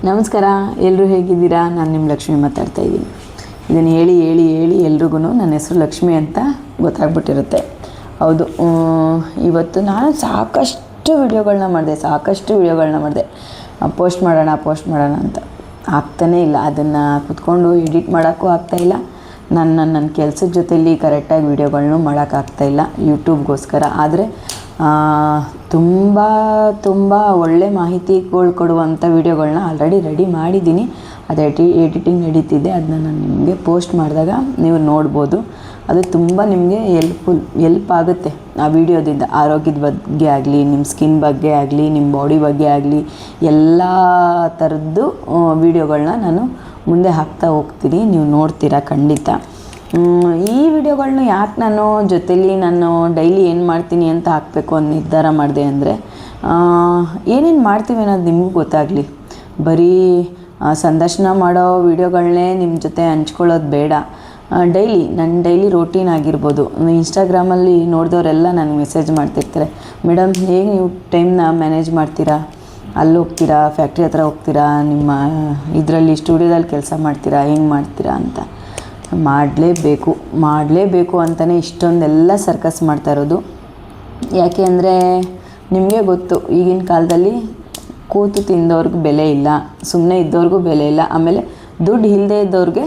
ನಮಸ್ಕಾರ, ಎಲ್ಲರೂ ಹೇಗಿದ್ದೀರಾ? ನಾನು ನಿಮ್ಮ ಲಕ್ಷ್ಮಿ ಮಾತಾಡ್ತಾ ಇದ್ದೀನಿ. ಇದನ್ನು ಹೇಳಿ ಹೇಳಿ ಹೇಳಿ ಎಲ್ರಿಗೂ ನನ್ನ ಹೆಸರು ಲಕ್ಷ್ಮಿ ಅಂತ ಗೊತ್ತಾಗ್ಬಿಟ್ಟಿರುತ್ತೆ. ಹೌದು, ಇವತ್ತು ನಾನು ಸಾಕಷ್ಟು ವಿಡಿಯೋಗಳನ್ನ ಮಾಡಿದೆ. ಪೋಸ್ಟ್ ಮಾಡೋಣ ಅಂತ ಆಗ್ತಾನೇ ಇಲ್ಲ. ಅದನ್ನು ಕುತ್ಕೊಂಡು ಎಡಿಟ್ ಮಾಡೋಕ್ಕೂ ಆಗ್ತಾಯಿಲ್ಲ. ನನ್ನ ಕೆಲಸದ ಜೊತೆಯಲ್ಲಿ ಕರೆಕ್ಟಾಗಿ ವೀಡಿಯೋಗಳನ್ನೂ ಮಾಡೋಕ್ಕಾಗ್ತಾಯಿಲ್ಲ ಯೂಟ್ಯೂಬ್ಗೋಸ್ಕರ. ಆದರೆ ತುಂಬ ಒಳ್ಳೆ ಮಾಹಿತಿಗಳು ಕೊಡುವಂಥ ವೀಡಿಯೋಗಳನ್ನ ಆಲ್ರೆಡಿ ರೆಡಿ ಮಾಡಿದ್ದೀನಿ. ಅದು ಎಡಿಟಿಂಗ್ ನಡೀತಿದೆ. ಅದನ್ನ ನಾನು ನಿಮಗೆ ಪೋಸ್ಟ್ ಮಾಡಿದಾಗ ನೀವು ನೋಡ್ಬೋದು. ಅದು ತುಂಬ ನಿಮಗೆ ಎಲ್ಪ್ ಆಗುತ್ತೆ ಆ ವಿಡಿಯೋದಿಂದ. ಆರೋಗ್ಯದ ಬಗ್ಗೆ ಆಗಲಿ, ನಿಮ್ಮ ಸ್ಕಿನ್ ಬಗ್ಗೆ ಆಗಲಿ, ನಿಮ್ಮ ಬಾಡಿ ಬಗ್ಗೆ ಆಗಲಿ, ಎಲ್ಲ ಥರದ್ದು ವೀಡಿಯೋಗಳನ್ನ ನಾನು ಮುಂದೆ ಹಾಕ್ತಾ ಹೋಗ್ತೀನಿ. ನೀವು ನೋಡ್ತೀರಾ ಖಂಡಿತ. ಈ ವಿಡಿಯೋಗಳನ್ನ ಯಾಕೆ ನಾನು ಡೈಲಿ ಏನು ಮಾಡ್ತೀನಿ ಅಂತ ಹಾಕಬೇಕು ಅಂತ ನಿರ್ಧಾರ ಮಾಡಿದೆ ಅಂದರೆ, ಏನೇನು ಮಾಡ್ತೀವಿ ಅನ್ನೋದು ನಿಮಗೂ ಗೊತ್ತಾಗಲಿ. ಬರೀ ಸಂದರ್ಶನ ಮಾಡೋ ವಿಡಿಯೋಗಳನ್ನೇ ನಿಮ್ಮ ಜೊತೆ ಹಂಚ್ಕೊಳ್ಳೋದು ಬೇಡ. ನನ್ನ ಡೈಲಿ ರೋಟೀನ್ ಆಗಿರ್ಬೋದು. ಇನ್ಸ್ಟಾಗ್ರಾಮಲ್ಲಿ ನೋಡಿದವರೆಲ್ಲ ನನಗೆ ಮೆಸೇಜ್ ಮಾಡ್ತಿರ್ತಾರೆ, ಮೇಡಮ್ ಹೇಗೆ ನೀವು ಟೈಮ್ನ ಮ್ಯಾನೇಜ್ ಮಾಡ್ತೀರಾ? ಅಲ್ಲಿ ಹೋಗ್ತೀರಾ, ಫ್ಯಾಕ್ಟ್ರಿ ಹತ್ರ ಹೋಗ್ತೀರಾ, ನಿಮ್ಮ ಇದರಲ್ಲಿ ಸ್ಟುಡಿಯೋದಲ್ಲಿ ಕೆಲಸ ಮಾಡ್ತೀರಾ, ಹೆಂಗೆ ಮಾಡ್ತೀರಾ ಅಂತ. ಮಾಡಲೇಬೇಕು ಅಂತಲೇ ಇಷ್ಟೊಂದೆಲ್ಲ ಸರ್ಕಸ್ ಮಾಡ್ತಾ ಇರೋದು. ಯಾಕೆ ಅಂದರೆ ನಿಮಗೆ ಗೊತ್ತು, ಈಗಿನ ಕಾಲದಲ್ಲಿ ಕೂತು ತಿಂದವ್ರಿಗೆ ಬೆಲೆ ಇಲ್ಲ, ಸುಮ್ಮನೆ ಇದ್ದವ್ರಿಗೂ ಬೆಲೆ ಇಲ್ಲ. ಆಮೇಲೆ ದುಡ್ಡು ಇಲ್ಲದೆ ಇದ್ದವ್ರಿಗೆ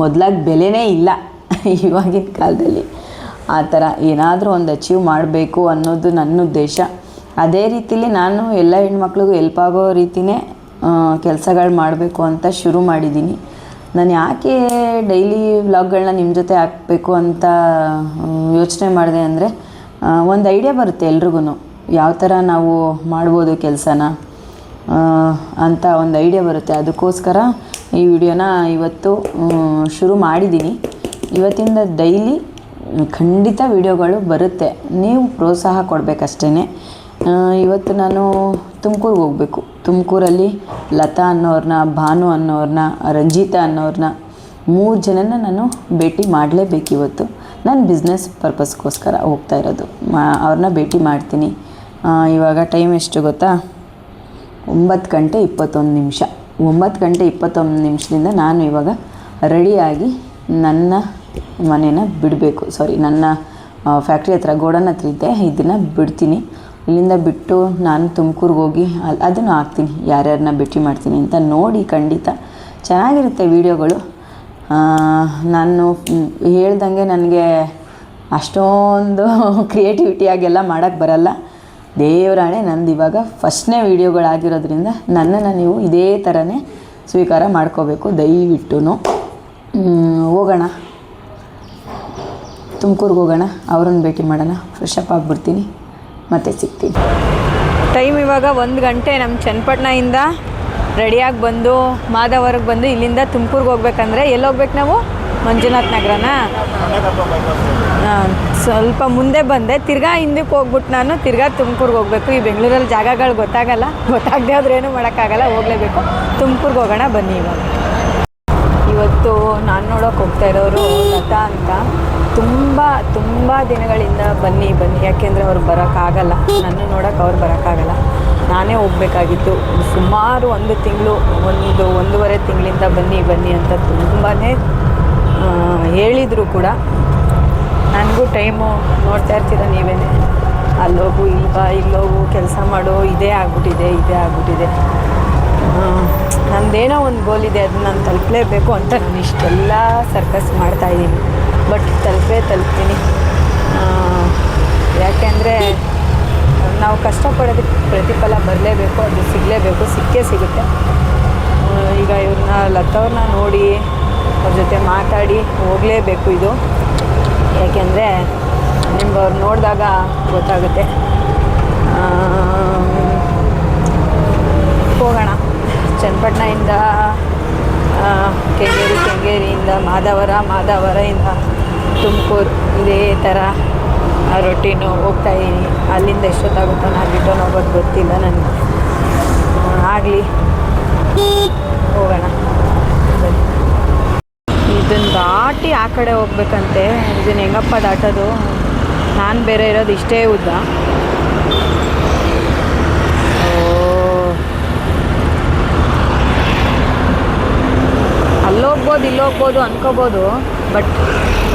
ಮೊದಲಾಗಿ ಬೆಲೆನೇ ಇಲ್ಲ ಇವಾಗಿನ ಕಾಲದಲ್ಲಿ. ಆ ಥರ ಏನಾದರೂ ಒಂದು ಅಚೀವ್ ಮಾಡಬೇಕು ಅನ್ನೋದು ನನ್ನ ಉದ್ದೇಶ. ಅದೇ ರೀತಿಲಿ ನಾನು ಎಲ್ಲ ಹೆಣ್ಮಕ್ಳಿಗೂ ಹೆಲ್ಪ್ ಆಗೋ ರೀತಿಯೇ ಕೆಲಸಗಳು ಮಾಡಬೇಕು ಅಂತ ಶುರು ಮಾಡಿದ್ದೀನಿ. ನಾನು ಯಾಕೆ ಡೈಲಿ ವ್ಲಾಗ್ಗಳನ್ನ ನಿಮ್ಮ ಜೊತೆ ಹಾಕಬೇಕು ಅಂತ ಯೋಚನೆ ಮಾಡಿದೆ ಅಂದರೆ, ಒಂದು ಐಡಿಯಾ ಬರುತ್ತೆ ಎಲ್ರಿಗೂ, ಯಾವ ಥರ ನಾವು ಮಾಡ್ಬೋದು ಕೆಲಸನ ಅಂತ ಒಂದು ಐಡಿಯಾ ಬರುತ್ತೆ. ಅದಕ್ಕೋಸ್ಕರ ಈ ವಿಡಿಯೋನ ಇವತ್ತು ಶುರು ಮಾಡಿದ್ದೀನಿ. ಇವತ್ತಿಂದ ಡೈಲಿ ಖಂಡಿತ ವಿಡಿಯೋಗಳು ಬರುತ್ತೆ. ನೀವು ಪ್ರೋತ್ಸಾಹ ಕೊಡಬೇಕಷ್ಟೇ. ಇವತ್ತು ನಾನು ತುಮಕೂರಿಗೆ ಹೋಗಬೇಕು. ತುಮಕೂರಲ್ಲಿ ಲತಾ ಅನ್ನೋರನ್ನ, ಭಾನು ಅನ್ನೋರನ್ನ, ರಂಜಿತಾ ಅನ್ನೋರನ್ನ 3 ಜನನ ನಾನು ಭೇಟಿ ಮಾಡಲೇಬೇಕು ಇವತ್ತು. ನಾನು ಬಿಸ್ನೆಸ್ ಪರ್ಪಸ್ಗೋಸ್ಕರ ಹೋಗ್ತಾ ಇರೋದು. ಅವ್ರನ್ನ ಭೇಟಿ ಮಾಡ್ತೀನಿ. ಇವಾಗ ಟೈಮ್ ಎಷ್ಟು ಗೊತ್ತಾ? 9 ಗಂಟೆ 21 ನಿಮಿಷ. 9 ಗಂಟೆ 21 ನಿಮಿಷದಿಂದ ನಾನು ಇವಾಗ ರೆಡಿಯಾಗಿ ನನ್ನ ಮನೇನ ಬಿಡಬೇಕು. ನನ್ನ ಫ್ಯಾಕ್ಟ್ರಿ ಹತ್ರ, ಗೋಡನ್ ಹತ್ರ ಇದ್ದೆ, ಇದನ್ನು ಬಿಡ್ತೀನಿ. ಇಲ್ಲಿಂದ ಬಿಟ್ಟು ನಾನು ತುಮಕೂರಿಗೆ ಹೋಗಿ ಅದನ್ನು ಹಾಕ್ತೀನಿ, ಯಾರ್ಯಾರನ್ನ ಭೇಟಿ ಮಾಡ್ತೀನಿ ಅಂತ ನೋಡಿ. ಖಂಡಿತ ಚೆನ್ನಾಗಿರುತ್ತೆ ವೀಡಿಯೋಗಳು. ನಾನು ಹೇಳ್ದಂಗೆ ನನಗೆ ಅಷ್ಟೊಂದು ಕ್ರಿಯೇಟಿವಿಟಿಯಾಗೆಲ್ಲ ಮಾಡೋಕ್ಕೆ ಬರಲ್ಲ. ದೇವರಾಣೆ, ನಂದು ಇವಾಗ ಫಸ್ಟ್ನೇ ವೀಡಿಯೋಗಳಾಗಿರೋದ್ರಿಂದ ನನ್ನನ್ನು ನೀವು ಇದೇ ಥರನೇ ಸ್ವೀಕಾರ ಮಾಡ್ಕೋಬೇಕು ದಯವಿಟ್ಟು. ಹೋಗೋಣ, ತುಮಕೂರಿಗೆ ಹೋಗೋಣ, ಅವ್ರನ್ನ ಭೇಟಿ ಮಾಡೋಣ. ಫ್ರೆಶ್ ಅಪ್ ಆಗಿಬಿಡ್ತೀನಿ, ಮತ್ತೆ ಸಿಗ್ತೀನಿ. ಟೈಮ್ ಇವಾಗ 1 ಗಂಟೆ. ನಮ್ಮ ಚನ್ನಪಟ್ಟಣದಿಂದ ರೆಡಿಯಾಗಿ ಬಂದು ಮಾಧವರ್ಗೆ ಬಂದು ಇಲ್ಲಿಂದ ತುಮಕೂರಿಗೆ ಹೋಗ್ಬೇಕಂದ್ರೆ ಎಲ್ಲಿ ಹೋಗ್ಬೇಕು ನಾವು? ಮಂಜುನಾಥ್ ನಗರನಾ? ಸ್ವಲ್ಪ ಮುಂದೆ ಬಂದೆ, ತಿರ್ಗಾ ಹಿಂದಕ್ಕೆ ಹೋಗ್ಬಿಟ್ಟು ನಾನು ತಿರ್ಗಾ ತುಮಕೂರಿಗೆ ಹೋಗಬೇಕು. ಈ ಬೆಂಗಳೂರಲ್ಲಿ ಜಾಗಗಳು ಗೊತ್ತಾಗದೆ ಆದ್ರೆ ಏನೂ ಮಾಡೋಕ್ಕಾಗಲ್ಲ, ಹೋಗಲೇಬೇಕು. ತುಮಕೂರಿಗೆ ಹೋಗೋಣ ಬನ್ನಿ. ಇವತ್ತು ನಾನು ನೋಡೋಕೆ ಹೋಗ್ತಾ ಇರೋರು ಲತಾ ಅಂತ. ತುಂಬ ದಿನಗಳಿಂದ ಬನ್ನಿ ಯಾಕೆಂದರೆ ಅವ್ರು ಬರೋಕ್ಕಾಗಲ್ಲ, ನನ್ನ ನೋಡೋಕೆ ಅವ್ರು ಬರೋಕ್ಕಾಗಲ್ಲ, ನಾನೇ ಹೋಗಬೇಕಾಗಿತ್ತು. ಸುಮಾರು 1 ತಿಂಗಳು, 1.5 ತಿಂಗಳಿಂದ ಬನ್ನಿ ಅಂತ ತುಂಬಾ ಹೇಳಿದರು ಕೂಡ. ನನಗೂ ಟೈಮು ನೋಡ್ತಾ ಇರ್ತೀರ ನೀವೇ, ಅಲ್ಲೋಗು ಇಲ್ಲೋಗು, ಕೆಲಸ ಮಾಡು, ಇದೇ ಆಗ್ಬಿಟ್ಟಿದೆ. ನಂದೇನೋ ಒಂದು ಗೋಲ್ ಇದೆ, ಅದು ನಾನು ತಲುಪಲೇಬೇಕು ಅಂತ ನಾನು ಇಷ್ಟೆಲ್ಲ ಸರ್ಕಸ್ ಮಾಡ್ತಾಯಿದ್ದೀನಿ. ಬಟ್ ತಲುಪ್ತೀನಿ. ಯಾಕೆಂದರೆ ನಾವು ಕಷ್ಟಪಡೋದಕ್ಕೆ ಪ್ರತಿಫಲ ಬರಲೇಬೇಕು, ಅದು ಸಿಕ್ಕೇ ಸಿಗುತ್ತೆ. ಈಗ ಇವ್ರನ್ನ ಲತ್ತವ್ರನ್ನ ನೋಡಿ ಅವ್ರ ಜೊತೆ ಮಾತಾಡಿ ಹೋಗಲೇಬೇಕು ಇದು. ಯಾಕೆಂದರೆ ನಿಮ್ಗೆ ಅವ್ರು ನೋಡಿದಾಗ ಗೊತ್ತಾಗುತ್ತೆ. ಹೋಗೋಣ. ಚನ್ನಪಟ್ಟಣದಿಂದ ಕೆಂಗೇರಿಯಿಂದ ಮಾಧವರದಿಂದ ತುಮಕೂರು, ಇದೇ ಥರ ರೊಟೀನು ಹೋಗ್ತಾಯಿದ್ದೀನಿ. ಅಲ್ಲಿಂದ ಎಷ್ಟೊತ್ತಾಗುತ್ತೋ ನಾನು ರಿಟರ್ನ್ ಹೋಗೋದು ಗೊತ್ತಿಲ್ಲ ನನಗೆ. ಆಗಲಿ, ಹೋಗೋಣ. ಇದನ್ನು ದಾಟಿ ಆ ಕಡೆ ಹೋಗ್ಬೇಕಂತೆ. ಇದನ್ನು ಹೆಂಗಪ್ಪ ದಾಟೋದು? ನಾನು ಬೇರೆ ಇರೋದು ಇಷ್ಟೇ ಉದ್ದ. ಇಲ್ಲಿ ಹೋಗ್ಬೋದು ಅನ್ಕೋಬೋದು, ಬಟ್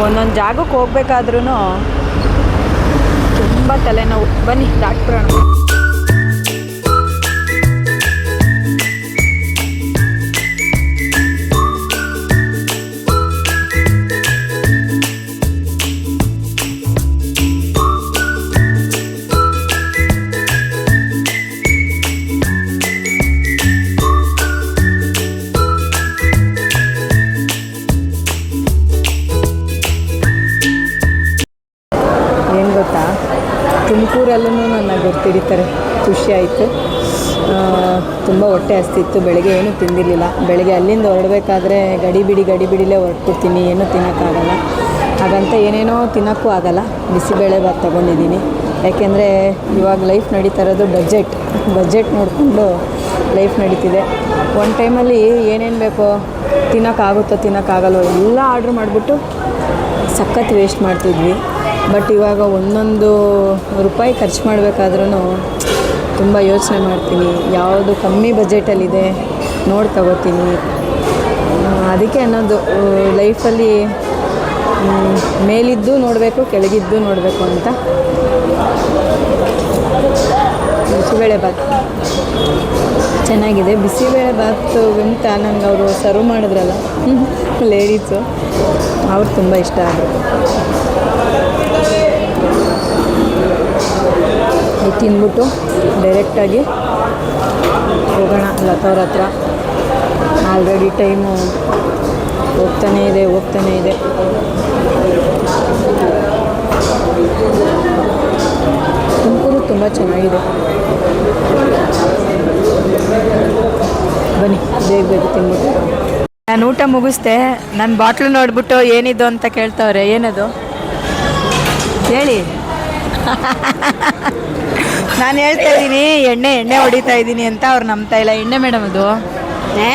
ಒಂದೊಂದು ಜಾಗಕ್ಕೆ ಹೋಗ್ಬೇಕಾದ್ರೂ ತುಂಬ ತಲೆನೋವು. ಬನ್ನಿ ದಾಟ್ಬಿಡೋಣ. ತುಮಕೂರಲ್ಲೂ ನನ್ನ ಗೊತ್ತಿಡಿತಾರೆ, ಖುಷಿ ಆಯಿತು. ತುಂಬ ಹೊಟ್ಟೆ ಹಸ್ತಿತ್ತು, ಬೆಳಗ್ಗೆ ಏನೂ ತಿಂದಿರಲಿಲ್ಲ. ಬೆಳಗ್ಗೆ ಅಲ್ಲಿಂದ ಹೊರಡಬೇಕಾದ್ರೆ ಗಡಿಬಿಡಿಲೇ ಹೊರಟ್ಬಿಡ್ತೀನಿ, ಏನೂ ತಿನ್ನೋಕ್ಕಾಗಲ್ಲ. ಹಾಗಂತ ಏನೇನೋ ತಿನ್ನೋಕ್ಕೂ ಆಗಲ್ಲ. ಬಿಸಿಬೇಳೆ ಭಾತ್ ತೊಗೊಂಡಿದ್ದೀನಿ, ಯಾಕೆಂದರೆ ಇವಾಗ ಲೈಫ್ ನಡೀತಾ ಇರೋದು ಬಜೆಟ್ ನೋಡಿಕೊಂಡು ಲೈಫ್ ನಡೀತಿದೆ. ಒಂದು ಟೈಮಲ್ಲಿ ಏನೇನು ಬೇಕೋ ತಿನ್ನೋಕ್ಕಾಗಲ್ವೋ ಎಲ್ಲ ಆರ್ಡ್ರ್ ಮಾಡಿಬಿಟ್ಟು ಸಖತ್ ವೇಸ್ಟ್ ಮಾಡ್ತಿದ್ವಿ. ಬಟ್ ಇವಾಗ ಒಂದೊಂದು ರೂಪಾಯಿ ಖರ್ಚು ಮಾಡಬೇಕಾದ್ರೂ ತುಂಬ ಯೋಚನೆ ಮಾಡ್ತೀನಿ, ಯಾವುದು ಕಮ್ಮಿ ಬಜೆಟಲ್ಲಿದೆ ನೋಡಿ ತಗೋತೀನಿ. ಅದಕ್ಕೆ ಅನ್ನೋದು ಲೈಫಲ್ಲಿ ಮೇಲಿದ್ದು ನೋಡಬೇಕು, ಕೆಳಗಿದ್ದು ನೋಡಬೇಕು ಅಂತ. ಬಿಸಿಬೇಳೆ ಭಾತ್ ಚೆನ್ನಾಗಿದೆ. ಬಿಸಿಬೇಳೆ ಭಾತು ಅಂತ ನಂಗೆ ಅವರು ಸರ್ವ್ ಮಾಡಿದ್ರಲ್ಲ ಲೇಡೀಸು, ಅವ್ರು ತುಂಬ ಇಷ್ಟ ಆದರು. ಇದು ತಿಂದ್ಬಿಟ್ಟು ಡೈರೆಕ್ಟಾಗಿ ಹೋಗೋಣ ಲತವ್ರ ಹತ್ರ. ಆಲ್ರೆಡಿ ಟೈಮು ಹೋಗ್ತಾನೇ ಇದೆ. ತುಮಕೂರು ತುಂಬ ಚೆನ್ನಾಗಿದೆ. ಬನ್ನಿ ಬೇಗ ತಿಂದ್ಬಿಟ್ಟು. ನಾನು ಊಟ ಮುಗಿಸ್ದೆ. ನನ್ನ ಬಾಟ್ಲು ನೋಡ್ಬಿಟ್ಟು ಏನಿದು ಅಂತ ಕೇಳ್ತವ್ರೆ. ಏನದು ಹೇಳಿ. ನಾನು ಹೇಳ್ತಾ ಇದ್ದೀನಿ ಎಣ್ಣೆ ಹೊಡಿತಾ ಇದ್ದೀನಿ ಅಂತ, ಅವ್ರು ನಂಬ್ತಾ ಇಲ್ಲ. ಎಣ್ಣೆ ಮೇಡಮ್ ಅದು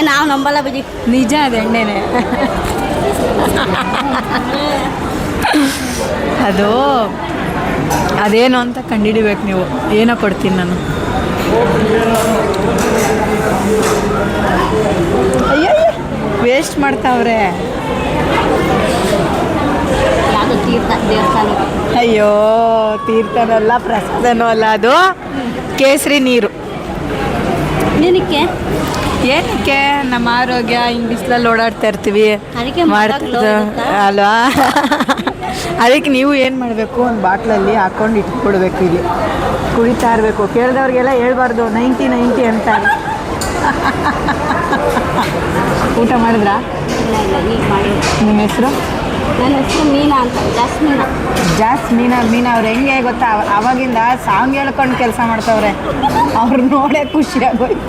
ನಾವು ನಂಬಲ್ಲ ಬಜಿ, ನಿಜ ಅದು ಎಣ್ಣೆನೇ. ಅದು ಅದೇನು ಅಂತ ಕಂಡುಹಿಡಿಬೇಕು ನೀವು. ಏನೋ ಕೊಡ್ತೀನಿ ನಾನು. ಅಯ್ಯೋ ವೇಸ್ಟ್ ಮಾಡ್ತಾವ್ರೆ. ಅಯ್ಯೋ ತೀರ್ಥನಲ್ಲ, ಪ್ರಸಾದನೂ ಅಲ್ಲ, ಅದು ಕೇಸರಿ ನೀರು. ಏನಕ್ಕೆ ನಮ್ಮ ಆರೋಗ್ಯ ಹಿಂಗೆ ಬಿಸಿಲಲ್ಲಿ ಓಡಾಡ್ತಾ ಇರ್ತೀವಿ ಅಲ್ವಾ. ಅದಕ್ಕೆ ನೀವು ಏನು ಮಾಡಬೇಕು, ಒಂದು ಬಾಟ್ಲಲ್ಲಿ ಹಾಕ್ಕೊಂಡು ಇಟ್ಕೊಡ್ಬೇಕು, ಇಲ್ಲಿ ಕುಡಿತಾ ಇರಬೇಕು. ಕೇಳಿದವ್ರಿಗೆಲ್ಲ ಹೇಳ್ಬಾರ್ದು 90 ಅಂತ. ಊಟ ಮಾಡಿದ್ರಾ? ನಿಮ್ಮ ಹೆಸರು? ನನ್ನ ಹೆಸರು ಮೀನಾ ಅಂತ. ಜಾಸ್ಮೀನಾ ಅವ್ರು ಹೆಂಗೆ ಗೊತ್ತಾ, ಅವಾಗಿಂದ ಸಾಂಗ್ ಹೇಳ್ಕೊಂಡು ಕೆಲಸ ಮಾಡ್ತವ್ರೆ. ಅವ್ರು ನೋಡೇ ಖುಷಿಯಾಗೋಯ್ತು.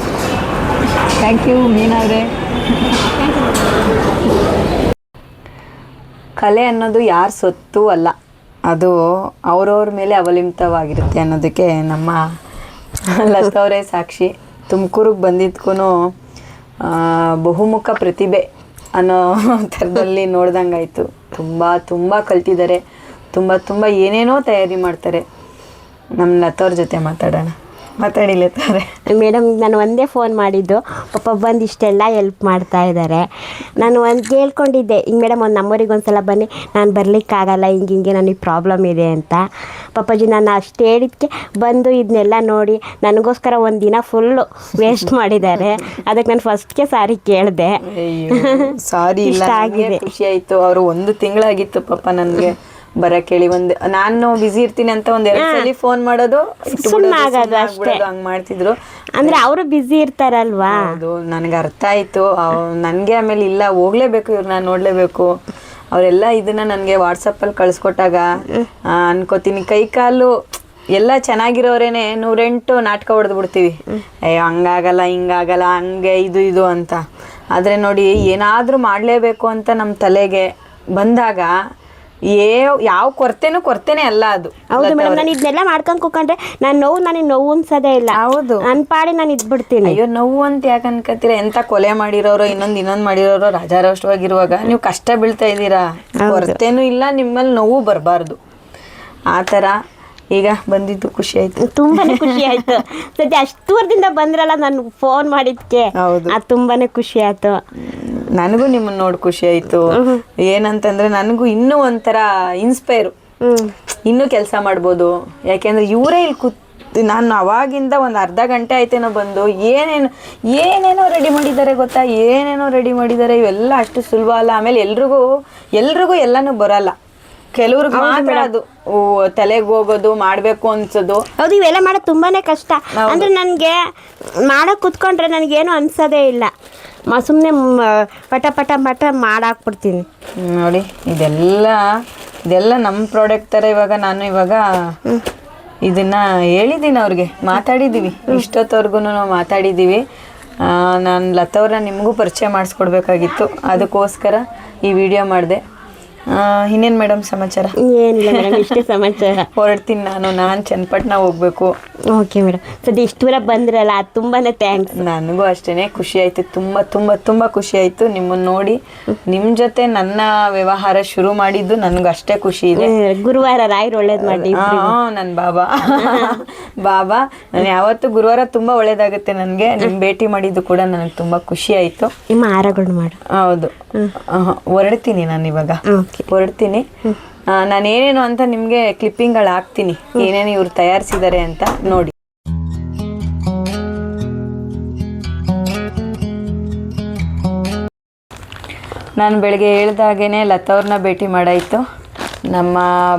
ಥ್ಯಾಂಕ್ ಯು ಮೀನಾ ಅವರೇ. ಕಲೆ ಅನ್ನೋದು ಯಾರ ಸೊತ್ತು ಅಲ್ಲ, ಅದು ಅವ್ರವ್ರ ಮೇಲೆ ಅವಲಂಬಿತವಾಗಿರುತ್ತೆ ಅನ್ನೋದಕ್ಕೆ ನಮ್ಮ ಲತವ್ರೆ ಸಾಕ್ಷಿ. ತುಮಕೂರಿಗೆ ಬಂದಿದ್ದಕ್ಕೂ ಬಹುಮುಖ ಪ್ರತಿಭೆ ಅನ್ನೋ ಥರದಲ್ಲಿ ನೋಡ್ದಂಗಾಯಿತು. ತುಂಬ ಕಲ್ತಿದ್ದಾರೆ, ತುಂಬ ಏನೇನೋ ತಯಾರಿ ಮಾಡ್ತಾರೆ. ನಮ್ಮ ಲತವ್ರ ಜೊತೆ ಮಾತಾಡಿ ಲತವ್ರೆ. ಮೇಡಮ್ ನಾನು ಒಂದೇ ಫೋನ್ ಮಾಡಿದ್ದು, ಪಾಪ ಬಂದು ಇಷ್ಟೆಲ್ಲ ಹೆಲ್ಪ್ ಮಾಡ್ತಾ ಇದ್ದಾರೆ. ನಾನು ಒಂದು ಕೇಳ್ಕೊಂಡಿದ್ದೆ, ಹಿಂಗೆ ಮೇಡಮ್ ಒಂದು ನಂಬರಿಗೆ ಒಂದ್ಸಲ ಬನ್ನಿ, ನಾನು ಬರಲಿಕ್ಕಾಗಲ್ಲ, ಹಿಂಗೆ ನನಗೆ ಪ್ರಾಬ್ಲಮ್ ಇದೆ ಅಂತ. ಪಾಪಾಜಿ ನಾನು ಅಷ್ಟು ಹೇಳಿದ್ದಕ್ಕೆ ಬಂದು ಇದನ್ನೆಲ್ಲ ನೋಡಿ ನನಗೋಸ್ಕರ ಒಂದು ದಿನ ಫುಲ್ಲು ವೇಸ್ಟ್ ಮಾಡಿದ್ದಾರೆ. ಅದಕ್ಕೆ ನಾನು ಫಸ್ಟ್ಗೆ ಸಾರಿ ಕೇಳಿದೆ. ಸಾರಿ ಇಲ್ಲ, ಆಗಿದೆ, ಖುಷಿ ಆಯಿತು. ಅವರು 1 ತಿಂಗಳಾಗಿತ್ತು ಪಾಪ ನನಗೆ ಬರಕ್ಕೆ ಹೇಳಿ. ನಾನು ಬಿಸಿ ಇರ್ತೀನಿ ಅಂತ 2 ಸಲ ಫೋನ್ ಮಾಡೋದು, ಹಂಗ್ ಮಾಡ್ತಿದ್ರು. ಅಂದ್ರೆ ಅವರು ಬಿಸಿ ಇರ್ತಾರಲ್ವಾ. ಅದು ನನಗೆ ಅರ್ಥ ಆಯ್ತು. ನನಗೆ ಆಮೇಲೆ ಇಲ್ಲ ಹೋಗ್ಲೇಬೇಕು, ಇವ್ರನ್ನ ನೋಡ್ಲೇಬೇಕು. ಅವರೆಲ್ಲ ಇದನ್ನ ನನಗೆ ವಾಟ್ಸಪ್ಪಲ್ಲಿ ಕಳಿಸ್ಕೊಟ್ಟಾಗ ಅನ್ಕೋತೀನಿ, ಕೈ ಕಾಲು ಎಲ್ಲ ಚೆನ್ನಾಗಿರೋರೇನೆ 108 ನಾಟಕ ಹೊಡೆದು ಬಿಡ್ತೀವಿ. ಅಯ್ಯೋ ಹಂಗಾಗಲ್ಲ, ಹಿಂಗಾಗಲ್ಲ, ಹಂಗೆ ಇದು ಅಂತ. ಆದರೆ ನೋಡಿ, ಏನಾದರೂ ಮಾಡಲೇಬೇಕು ಅಂತ ನಮ್ಮ ತಲೆಗೆ ಬಂದಾಗ ಯಾವ ಕೊರತೆನೇ ಅಲ್ಲ ಅದು. ಹೌದು ಮೇಡಮ್, ನಾನು ಇದನ್ನೆಲ್ಲ ಮಾಡ್ಕೊಂಡು ಕೂಕೊಂಡ್ರೆ ನನಗೆ ನೋವು ಅನ್ಸೋದೇ ಇಲ್ಲ. ಹೌದು, ನನ್ನ ಪಾಡಿ ನಾನು ಇದ್ಬಿಡ್ತೀನಿ. ಅಯ್ಯೋ ನೋವು ಅಂತ ಯಾಕೆ ಅನ್ಕೋತೀರ? ಎಂತ ಕೊಲೆ ಮಾಡಿರೋರು ಇನ್ನೊಂದು ಮಾಡಿರೋರು ರಾಜಾರೋಷವಾಗಿರುವಾಗ ನೀವು ಕಷ್ಟ ಬೀಳ್ತಾ ಇದ್ದೀರಾ. ಕೊರತೆನೂ ಇಲ್ಲ, ನಿಮ್ಮಲ್ಲಿ ನೋವು ಬರಬಾರ್ದು. ಆ ಥರ ಈಗ ಬಂದಿದ್ದು ಖುಷಿ ಆಯ್ತು, ತುಂಬಾನೇ ಖುಷಿ ಆಯ್ತು. ಸದ್ಯ ಅಷ್ಟು ದೂರದಿಂದ ಬಂದ್ರಲ್ಲ, ನಾನು ಫೋನ್ ಮಾಡಿದ್ಕೆ ಅದು ತುಂಬಾನೇ ಖುಷಿ ಆಯ್ತು. ನನಗೂ ನಿಮ್ಮನ್ನ ನೋಡಿ ಖುಷಿ ಆಯ್ತು. ಏನಂತಂದ್ರೆ ನನಗೂ ಇನ್ನೂ ಒಂಥರ ಇನ್ಸ್ಪೈರು, ಇನ್ನೂ ಕೆಲಸ ಮಾಡ್ಬೋದು. ಯಾಕೆಂದ್ರೆ ಇವರೇ ಇಲ್ಲಿ ನಾನು ಅವಾಗಿಂದ ಒಂದು ಅರ್ಧ ಗಂಟೆ ಆಯ್ತೇನೋ ಬಂದು ಏನೇನೋ ರೆಡಿ ಮಾಡಿದ್ದಾರೆ ಗೊತ್ತಾ, ಏನೇನೋ ರೆಡಿ ಮಾಡಿದ್ದಾರೆ. ಇವೆಲ್ಲ ಅಷ್ಟು ಸುಲಭ ಅಲ್ಲ. ಆಮೇಲೆ ಎಲ್ರಿಗೂ ಎಲ್ಲನೂ ಬರಲ್ಲ, ಕೆಲವ್ರಿಗೆ ಮಾತ್ರ ಅದು ತಲೆಗೆ ಹೋಗೋದು, ಮಾಡಬೇಕು ಅನ್ಸೋದು. ಹೌದು, ಇವೆಲ್ಲ ಮಾಡೋದು ತುಂಬಾನೇ ಕಷ್ಟ. ಅಂದ್ರೆ ನನಗೆ ಮಾಡಕ್ಕೆ ಕುತ್ಕೊಂಡ್ರೆ ನನಗೇನು ಅನ್ಸೋದೇ ಇಲ್ಲ, ಸುಮ್ಮನೆ ಪಟ ಪಟ ಪಟ ಮಾಡಾಕ್ಬಿಡ್ತೀನಿ. ನೋಡಿ ಇದೆಲ್ಲ ನಮ್ಮ ಪ್ರಾಡಕ್ಟ್ ಥರ. ಇವಾಗ ಇದನ್ನ ಹೇಳಿದ್ದೀನಿ ಅವ್ರಿಗೆ, ಮಾತಾಡಿದ್ದೀವಿ, ಇಷ್ಟೊತ್ತವರೆಗೂ ನಾವು ಮಾತಾಡಿದ್ದೀವಿ. ನಾನು ಲತವ್ರನ್ನ ನಿಮಗೂ ಪರಿಚಯ ಮಾಡಿಸ್ಕೊಡ್ಬೇಕಾಗಿತ್ತು, ಅದಕ್ಕೋಸ್ಕರ ಈ ವಿಡಿಯೋ ಮಾಡಿದೆ. ಇನ್ನೇನು ಮೇಡಮ್ ಸಮಾಚಾರ? ಏನಿಲ್ಲ ಮೇಡಮ್, ಇಷ್ಟೇ ಸಮಾಚಾರ. ಹೊರಡ್ತೀನಿ ನಾನು ಚನ್ನಪಟ್ಟಣ ಹೋಗ್ಬೇಕು. ಓಕೆ ಮೇಡಮ್, ಸದ್ಯ ಇಷ್ಟು ದೂರ ಬಂದ್ರಲ್ಲ, ಅದು ತುಂಬಾ ಥ್ಯಾಂಕ್ಸ್. ನನಗೂ ಅಷ್ಟೇ ಖುಷಿ ಆಯಿತು, ತುಂಬ ತುಂಬ ತುಂಬ ಖುಷಿ ಆಯಿತು ನಿಮ್ಮನ್ನು ನೋಡಿ. ನಿಮ್ಮ ಜೊತೆ ನನ್ನ ವ್ಯವಹಾರ ಶುರು ಮಾಡಿದ್ದು ನನಗೂ ಅಷ್ಟೇ ಖುಷಿ ಇದೆ. ಗುರುವಾರ ರಾಯರು ಒಳ್ಳೇದು ಮಾಡಿ. ನನ್ನ ಬಾಬಾ ನಾನು ಯಾವತ್ತೂ ಗುರುವಾರ ತುಂಬ ಒಳ್ಳೇದಾಗುತ್ತೆ ನನಗೆ. ನಿಮ್ಮ ಭೇಟಿ ಮಾಡಿದ್ದು ಕೂಡ ನನಗೆ ತುಂಬ ಖುಷಿ ಆಯಿತು. ನಿಮ್ಮ ಆಹಾರಗಳು ಮಾಡು. ಹೌದು, ಹೊರಡ್ತೀನಿ ನಾನು ಇವಾಗ, ಹೊರಡ್ತೀನಿ. ನಾನೇನೇನು ಅಂತ ನಿಮಗೆ ಕ್ಲಿಪ್ಪಿಂಗ್ಗಳು ಹಾಕ್ತೀನಿ, ಏನೇನು ಇವ್ರು ತಯಾರಿಸಿದ್ದಾರೆ ಅಂತ ನೋಡಿ. ನಾನು ಬೆಳಗ್ಗೆ ಹೇಳ್ದಾಗೇ ಲತವ್ರನ್ನ ಭೇಟಿ ಮಾಡಾಯಿತು. ನಮ್ಮ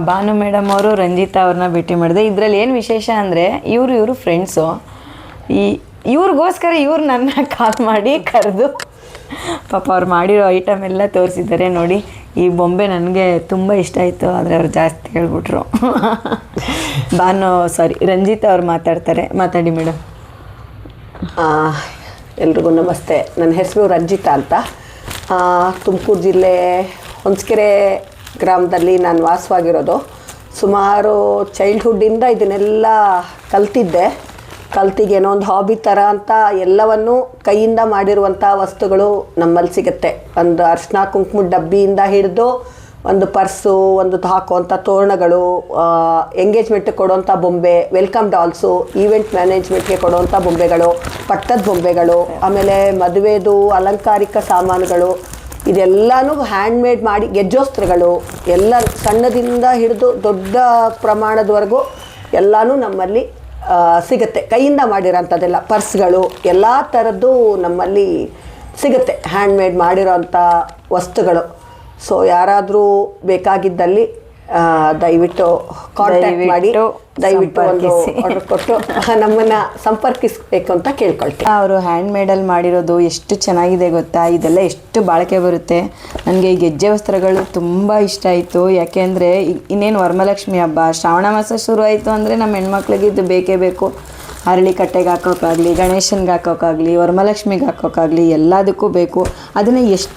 ಭಾನು ಮೇಡಮ್ ಅವರು ರಂಜಿತಾ ಅವ್ರನ್ನ ಭೇಟಿ ಮಾಡಿದೆ. ಇದರಲ್ಲಿ ಏನು ವಿಶೇಷ ಅಂದರೆ ಇವರು ಫ್ರೆಂಡ್ಸು. ಇವ್ರಿಗೋಸ್ಕರ ಇವ್ರು ನನ್ನ ಕಾಲ್ ಮಾಡಿ ಕರೆದು ಪಾಪ ಅವ್ರು ಮಾಡಿರೋ ಐಟಮ್ ಎಲ್ಲ ತೋರಿಸಿದ್ದಾರೆ. ನೋಡಿ, ಈ ಬೊಂಬೆ ನನಗೆ ತುಂಬ ಇಷ್ಟ ಆಯಿತು, ಆದರೆ ಅವ್ರು ಜಾಸ್ತಿ ಹೇಳ್ಬಿಟ್ರು. ರಂಜಿತಾ ಅವ್ರು ಮಾತಾಡಿ ಮೇಡಮ್. ಎಲ್ರಿಗೂ ನಮಸ್ತೆ. ನನ್ನ ಹೆಸರು ರಂಜಿತಾ ಅಂತ. ತುಮಕೂರು ಜಿಲ್ಲೆ ಹೊನ್ಸ್ಕೆರೆ ಗ್ರಾಮದಲ್ಲಿ ನಾನು ವಾಸವಾಗಿರೋದು. ಸುಮಾರು ಚೈಲ್ಡ್ಹುಡ್ಡಿಂದ ಇದನ್ನೆಲ್ಲ ಕಲ್ತಿಗೇನೋ ಒಂದು ಹಾಬಿ ಥರ ಅಂತ ಎಲ್ಲವನ್ನೂ ಕೈಯಿಂದ ಮಾಡಿರುವಂಥ ವಸ್ತುಗಳು ನಮ್ಮಲ್ಲಿ ಸಿಗುತ್ತೆ. ಒಂದು ಅರಿಶಿನ ಕುಂಕುಮದ ಡಬ್ಬಿಯಿಂದ ಹಿಡಿದು ಒಂದು ಪರ್ಸು, ಒಂದು ಹಾಕುವಂಥ ತೋರಣಗಳು, ಎಂಗೇಜ್ಮೆಂಟ್ಗೆ ಕೊಡುವಂಥ ಬೊಂಬೆ, ವೆಲ್ಕಮ್ ಡಾಲ್ಸು, ಈವೆಂಟ್ ಮ್ಯಾನೇಜ್ಮೆಂಟ್ಗೆ ಕೊಡುವಂಥ ಬೊಂಬೆಗಳು, ಪಟ್ಟದ ಬೊಂಬೆಗಳು, ಆಮೇಲೆ ಮದುವೆದು ಅಲಂಕಾರಿಕ ಸಾಮಾನುಗಳು, ಇದೆಲ್ಲನೂ ಹ್ಯಾಂಡ್ಮೇಡ್ ಮಾಡಿ, ಗೆಜ್ಜೋಸ್ತ್ರಗಳು ಎಲ್ಲ ಸಣ್ಣದಿಂದ ಹಿಡಿದು ದೊಡ್ಡ ಪ್ರಮಾಣದವರೆಗೂ ಎಲ್ಲನೂ ನಮ್ಮಲ್ಲಿ ಸಿಗುತ್ತೆ. ಕೈಯಿಂದ ಮಾಡಿರೋಂಥದ್ದೆಲ್ಲ ಪರ್ಸ್ಗಳು ಎಲ್ಲ ಥರದ್ದು ನಮ್ಮಲ್ಲಿ ಸಿಗುತ್ತೆ, ಹ್ಯಾಂಡ್ಮೇಡ್ ಮಾಡಿರೋಂಥ ವಸ್ತುಗಳು. ಸೊ ಯಾರಾದರೂ ಬೇಕಾಗಿದ್ದಲ್ಲಿ ದಯವಿಟ್ಟು ಕಾಂಟ್ಯಾಕ್ಟ್ ಮಾಡಿ, ದಯವಿಟ್ಟು ಒಂದು ಆರ್ಡರ್ ಕೊಟ್ಟು ನಮ್ಮನ್ನು ಸಂಪರ್ಕಿಸಬೇಕು ಅಂತ ಕೇಳ್ಕೊಳ್ತೀನಿ. ಅವರು ಹ್ಯಾಂಡ್ಮೇಡಲ್ಲಿ ಮಾಡಿರೋದು ಎಷ್ಟು ಚೆನ್ನಾಗಿದೆ ಗೊತ್ತಾ, ಇದೆಲ್ಲ ಎಷ್ಟು ಬಾಳಿಕೆ ಬರುತ್ತೆ. ನನಗೆ ಈ ಗೆಜ್ಜೆ ವಸ್ತ್ರಗಳು ತುಂಬ ಇಷ್ಟ ಆಯಿತು. ಯಾಕೆಂದರೆ ಇನ್ನೇನು ವರಮಹಾಲಕ್ಷ್ಮಿ ಹಬ್ಬ, ಶ್ರಾವಣ ಮಾಸ ಶುರು ಆಯಿತು ಅಂದರೆ ನಮ್ಮ ಹೆಣ್ಮಕ್ಳಿಗೆ ಇದು ಬೇಕೇ ಬೇಕು. ಅರಳಿ ಕಟ್ಟೆಗೆ ಹಾಕೋಕ್ಕಾಗಲಿ, ಗಣೇಶನ್ಗೆ ಹಾಕೋಕ್ಕಾಗಲಿ, ವರಮಹಾಲಕ್ಷ್ಮಿಗೆ ಹಾಕೋಕ್ಕಾಗಲಿ, ಎಲ್ಲದಕ್ಕೂ ಬೇಕು. ಅದನ್ನು ಎಷ್ಟು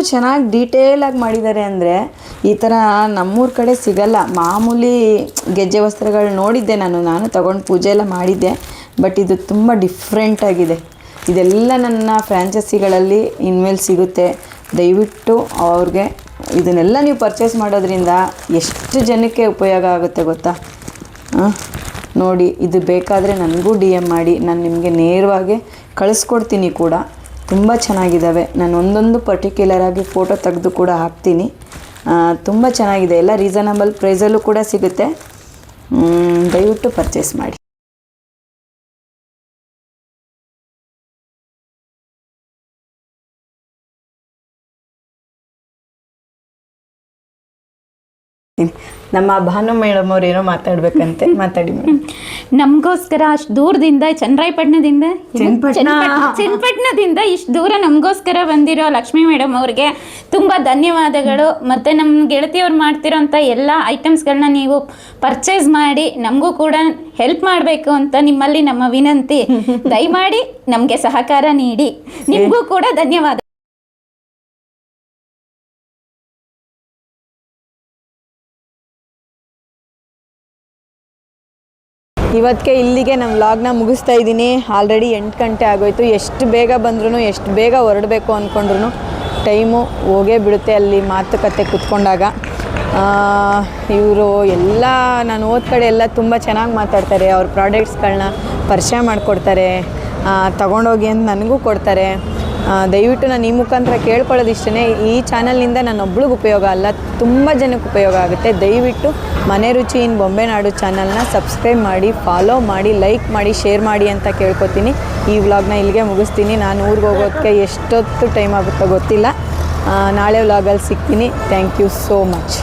ಚೆನ್ನಾಗಿ ಡೀಟೇಲಾಗಿ ಮಾಡಿದ್ದಾರೆ ಅಂದರೆ ಈ ಥರ ನಮ್ಮೂರ ಕಡೆ ಸಿಗಲ್ಲ. ಮಾಮೂಲಿ ಗೆಜ್ಜೆ ವಸ್ತ್ರಗಳು ನೋಡಿದ್ದೆ ನಾನು ತಗೊಂಡು ಪೂಜೆ ಎಲ್ಲ ಮಾಡಿದ್ದೆ, ಬಟ್ ಇದು ತುಂಬ ಡಿಫ್ರೆಂಟಾಗಿದೆ. ಇದೆಲ್ಲ ನನ್ನ ಫ್ರ್ಯಾಂಚೈಸಿಗಳಲ್ಲಿ ಇನ್ಮೇಲೆ ಸಿಗುತ್ತೆ. ದಯವಿಟ್ಟು ಅವ್ರಿಗೆ ಇದನ್ನೆಲ್ಲ ನೀವು ಪರ್ಚೇಸ್ ಮಾಡೋದ್ರಿಂದ ಎಷ್ಟು ಜನಕ್ಕೆ ಉಪಯೋಗ ಆಗುತ್ತೆ ಗೊತ್ತಾ. ನೋಡಿ, ಇದು ಬೇಕಾದರೆ ನನಗೂ DM ಮಾಡಿ, ನಾನು ನಿಮಗೆ ನೇರವಾಗಿ ಕಳಿಸ್ಕೊಡ್ತೀನಿ ಕೂಡ. ತುಂಬ ಚೆನ್ನಾಗಿದ್ದಾವೆ. ನಾನು ಒಂದೊಂದು ಪರ್ಟಿಕ್ಯುಲರಾಗಿ ಫೋಟೋ ತೆಗೆದು ಕೂಡ ಹಾಕ್ತೀನಿ. ತುಂಬ ಚೆನ್ನಾಗಿದೆ, ಎಲ್ಲ ರೀಸನಬಲ್ ಪ್ರೈಸಲ್ಲೂ ಕೂಡ ಸಿಗುತ್ತೆ. ದಯವಿಟ್ಟು ಪರ್ಚೇಸ್ ಮಾಡಿ. ನಮ್ಮ ಭಾನು ಮೇಡಮ್ ಅವ್ರು ಏನೋ ಮಾತಾಡ್ಬೇಕಂತೆ, ಮಾತಾಡಿ ಮೇಡಮ್. ನಮಗೋಸ್ಕರ ಅಷ್ಟು ದೂರದಿಂದ ಚನ್ನರಾಯಪಟ್ಟಣದಿಂದ ಇಷ್ಟು ದೂರ ನಮಗೋಸ್ಕರ ಬಂದಿರೋ ಲಕ್ಷ್ಮೀ ಮೇಡಮ್ ಅವ್ರಿಗೆ ತುಂಬ ಧನ್ಯವಾದಗಳು. ಮತ್ತು ನಮ್ಮ ಗೆಳತಿಯವ್ರು ಮಾಡ್ತಿರೋಂಥ ಎಲ್ಲ ಐಟಮ್ಸ್ಗಳನ್ನ ನೀವು ಪರ್ಚೇಸ್ ಮಾಡಿ ನಮಗೂ ಕೂಡ ಹೆಲ್ಪ್ ಮಾಡಬೇಕು ಅಂತ ನಿಮ್ಮಲ್ಲಿ ನಮ್ಮ ವಿನಂತಿ. ದಯಮಾಡಿ ನಮಗೆ ಸಹಕಾರ ನೀಡಿ. ನಿಮಗೂ ಕೂಡ ಧನ್ಯವಾದ. ಇವತ್ತಿಗೆ ಇಲ್ಲಿಗೆ ನಮ್ಮ ವ್ಲಾಗ್ನ ಮುಗಿಸ್ತಾ ಇದ್ದೀನಿ. ಆಲ್ರೆಡಿ 8 ಗಂಟೆ ಆಗೋಯ್ತು. ಎಷ್ಟು ಬೇಗ ಬಂದ್ರೂ, ಎಷ್ಟು ಬೇಗ ಹೊರಡಬೇಕು ಅಂದ್ಕೊಂಡ್ರು ಟೈಮು ಹೋಗೇ ಬಿಡುತ್ತೆ ಅಲ್ಲಿ ಮಾತುಕತೆ ಕೂತ್ಕೊಂಡಾಗ. ಇವರು ಎಲ್ಲ ನಾನು ಹೋದ ಕಡೆ ಎಲ್ಲ ತುಂಬ ಚೆನ್ನಾಗಿ ಮಾತಾಡ್ತಾರೆ. ಅವ್ರ ಪ್ರಾಡಕ್ಟ್ಸ್ಗಳನ್ನ ಪರಿಚಯ ಮಾಡಿಕೊಡ್ತಾರೆ, ತಗೊಂಡೋಗಿ ಅಂತ ನನಗೂ ಕೊಡ್ತಾರೆ. ದಯವಿಟ್ಟು ನಾನು ಈ ಮುಖಾಂತರ ಕೇಳ್ಕೊಳ್ಳೋದಿಷ್ಟೇ, ಈ ಚಾನಲ್ನಿಂದ ನನ್ನೊಬ್ಳಿಗೆ ಉಪಯೋಗ ಅಲ್ಲ, ತುಂಬ ಜನಕ್ಕೆ ಉಪಯೋಗ ಆಗುತ್ತೆ. ದಯವಿಟ್ಟು ಮನೆ ರುಚಿ ಇನ್ ಬೊಂಬೆನಾಡು ಚಾನಲ್ನ ಸಬ್ಸ್ಕ್ರೈಬ್ ಮಾಡಿ, ಫಾಲೋ ಮಾಡಿ, ಲೈಕ್ ಮಾಡಿ, ಶೇರ್ ಮಾಡಿ ಅಂತ ಕೇಳ್ಕೊತೀನಿ. ಈ ವ್ಲಾಗ್ನ ಇಲ್ಲಿಗೆ ಮುಗಿಸ್ತೀನಿ. ನಾನು ಊರಿಗೆ ಹೋಗೋದಕ್ಕೆ ಎಷ್ಟೊತ್ತು ಟೈಮ್ ಆಗುತ್ತೋ ಗೊತ್ತಿಲ್ಲ. ನಾಳೆ ವ್ಲಾಗಲ್ಲಿ ಸಿಗ್ತೀನಿ. Thank you so much.